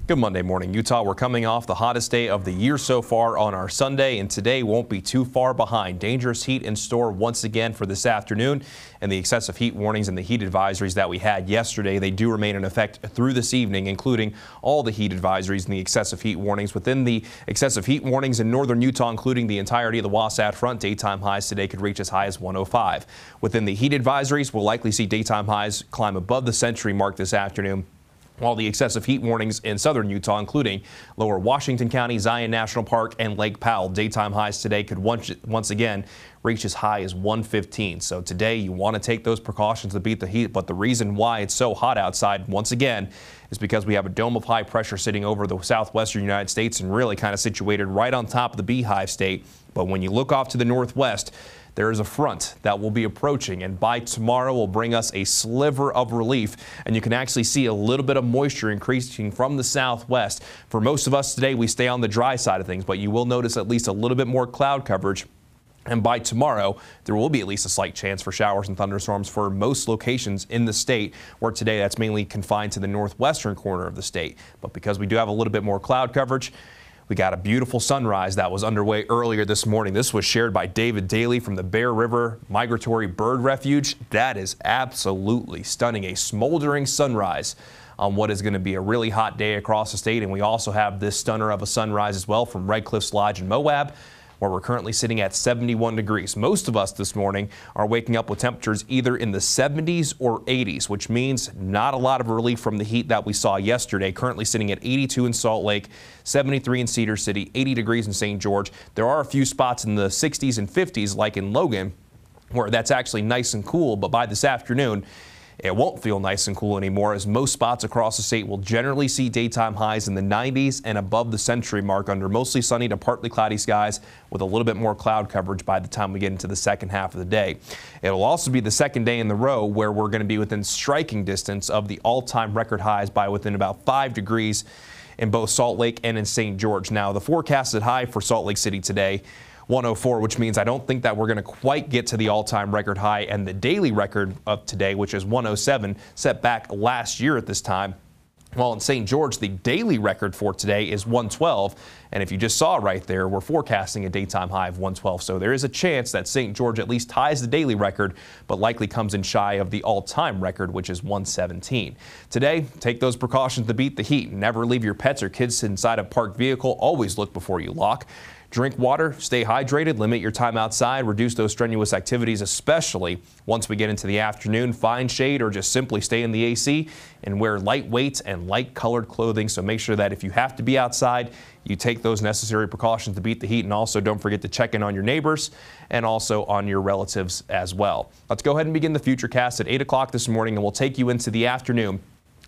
Good Monday morning, Utah. We're coming off the hottest day of the year so far on our Sunday, and today won't be too far behind. Dangerous heat in store once again for this afternoon, and the excessive heat warnings and the heat advisories that we had yesterday, they do remain in effect through this evening, including all the heat advisories and the excessive heat warnings. Within the excessive heat warnings in northern Utah, including the entirety of the Wasatch Front, daytime highs today could reach as high as 105. Within the heat advisories, we'll likely see daytime highs climb above the century mark this afternoon, while the excessive heat warnings in southern Utah, including lower Washington County, Zion National Park, and Lake Powell, daytime highs today could once again reach as high as 115. So today you want to take those precautions to beat the heat, but the reason why it's so hot outside once again is because we have a dome of high pressure sitting over the southwestern United States and really kind of situated right on top of the Beehive State. But when you look off to the northwest, there is a front that will be approaching, and by tomorrow will bring us a sliver of relief, and you can actually see a little bit of moisture increasing from the southwest. For most of us today, we stay on the dry side of things, but you will notice at least a little bit more cloud coverage. And by tomorrow, there will be at least a slight chance for showers and thunderstorms for most locations in the state, where today that's mainly confined to the northwestern corner of the state. But because we do have a little bit more cloud coverage, we got a beautiful sunrise that was underway earlier this morning. This was shared by David Daly from the Bear River Migratory Bird Refuge. That is absolutely stunning. A smoldering sunrise on what is going to be a really hot day across the state. And we also have this stunner of a sunrise as well from Red Cliffs Lodge in Moab, where we're currently sitting at 71 degrees. Most of us this morning are waking up with temperatures either in the 70s or 80s, which means not a lot of relief from the heat that we saw yesterday. Currently sitting at 82 in Salt Lake, 73 in Cedar City, 80 degrees in St. George. There are a few spots in the 60s and 50s, like in Logan, where that's actually nice and cool, but by this afternoon, it won't feel nice and cool anymore, as most spots across the state will generally see daytime highs in the 90s and above the century mark under mostly sunny to partly cloudy skies with a little bit more cloud coverage by the time we get into the second half of the day. It'll also be the second day in the row where we're going to be within striking distance of the all-time record highs by within about 5 degrees in both Salt Lake and in St. George. Now, the forecasted high for Salt Lake City today, 104, which means I don't think that we're going to quite get to the all-time record high, and the daily record of today, which is 107, set back last year at this time. While in St. George, the daily record for today is 112, and if you just saw right there, we're forecasting a daytime high of 112. So there is a chance that St. George at least ties the daily record, but likely comes in shy of the all-time record, which is 117. Today, take those precautions to beat the heat. Never leave your pets or kids inside a parked vehicle. Always look before you lock. Drink water, stay hydrated, limit your time outside, reduce those strenuous activities, especially once we get into the afternoon. Find shade or just simply stay in the AC, and wear lightweight and light colored clothing. So make sure that if you have to be outside, you take those necessary precautions to beat the heat. And also don't forget to check in on your neighbors and also on your relatives as well. Let's go ahead and begin the Futurecast at 8 o'clock this morning, and we'll take you into the afternoon,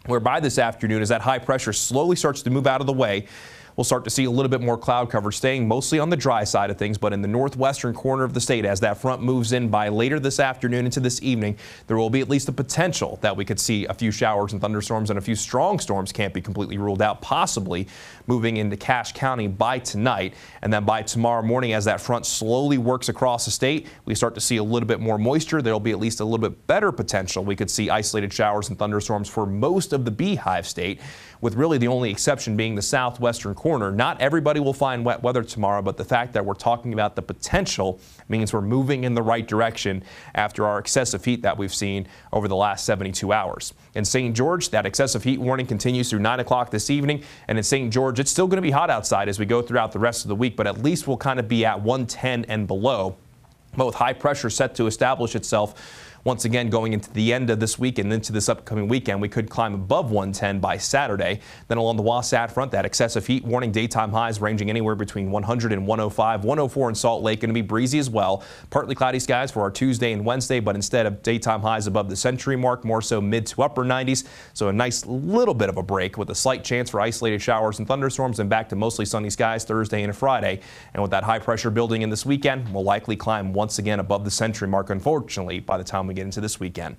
where by this afternoon, as that high pressure slowly starts to move out of the way, we'll start to see a little bit more cloud coverage, staying mostly on the dry side of things, but in the northwestern corner of the state, as that front moves in by later this afternoon into this evening, there will be at least a potential that we could see a few showers and thunderstorms, and a few strong storms can't be completely ruled out, possibly moving into Cache County by tonight. And then by tomorrow morning, as that front slowly works across the state, we start to see a little bit more moisture. There'll be at least a little bit better potential. We could see isolated showers and thunderstorms for most of the Beehive State, with really the only exception being the southwestern corner. Not everybody will find wet weather tomorrow, but the fact that we're talking about the potential means we're moving in the right direction after our excessive heat that we've seen over the last 72 hours. In St. George, that excessive heat warning continues through 9 o'clock this evening, and in St. George, it's still going to be hot outside as we go throughout the rest of the week, but at least we'll kind of be at 110 and below. But with high pressure set to establish itself once again going into the end of this week and into this upcoming weekend, we could climb above 110 by Saturday. Then along the Wasatch Front, that excessive heat warning, daytime highs ranging anywhere between 100 and 105. 104 in Salt Lake, going to be breezy as well. Partly cloudy skies for our Tuesday and Wednesday, but instead of daytime highs above the century mark, more so mid to upper 90s. So a nice little bit of a break with a slight chance for isolated showers and thunderstorms, and back to mostly sunny skies Thursday and Friday. And with that high pressure building in this weekend, we'll likely climb once again above the century mark, unfortunately, by the time we get into this weekend.